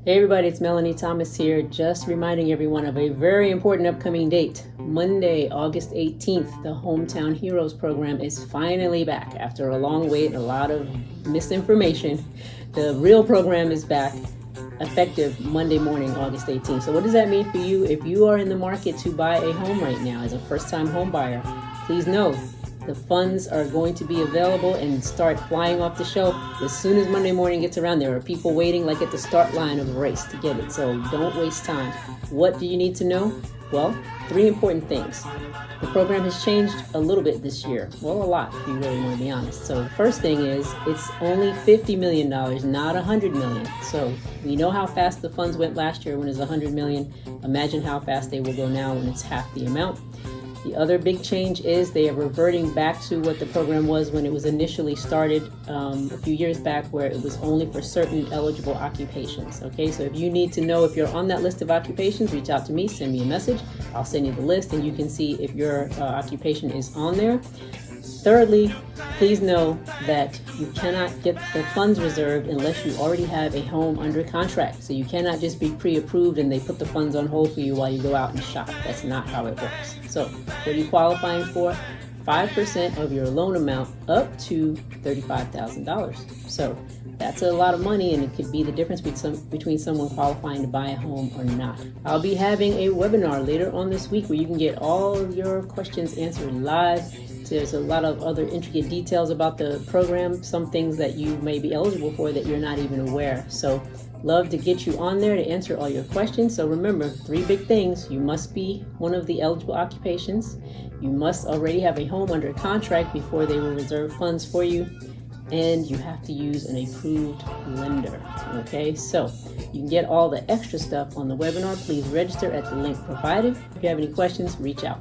Hey everybody, it's Melanie Thomas here, just reminding everyone of a very important upcoming date. Monday, August 18th, the Hometown Heroes program is finally back. After a long wait and a lot of misinformation, the real program is back, effective Monday morning, August 18th. So what does that mean for you? If you are in the market to buy a home right now as a first-time home buyer, please know the funds are going to be available and start flying off the shelf as soon as Monday morning gets around. There are people waiting like at the start line of the race to get it, so don't waste time. What do you need to know? Well, 3 important things. The program has changed a little bit this year. Well, a lot, if you really want to be honest. So the first thing is it's only $50 million, not $100 million. So we know how fast the funds went last year when it was $100 million. Imagine how fast they will go now when it's half the amount. The other big change is they are reverting back to what the program was when it was initially started a few years back, where it was only for certain eligible occupations. Okay, so if you need to know if you're on that list of occupations, reach out to me, send me a message. I'll send you the list and you can see if your occupation is on there. Thirdly, please know that you cannot get the funds reserved unless you already have a home under contract. So you cannot just be pre-approved and they put the funds on hold for you while you go out and shop. That's not how it works. So what are you qualifying for? 5% of your loan amount up to $35,000. So that's a lot of money, and it could be the difference between someone qualifying to buy a home or not. I'll be having a webinar later on this week where you can get all of your questions answered live. There's a lot of other intricate details about the program, some things that you may be eligible for that you're not even aware. So love to get you on there to answer all your questions. So remember, 3 big things. You must be one of the eligible occupations. You must already have a home under contract before they will reserve funds for you. And you have to use an approved lender. Okay, so you can get all the extra stuff on the webinar. Please register at the link provided. If you have any questions, reach out.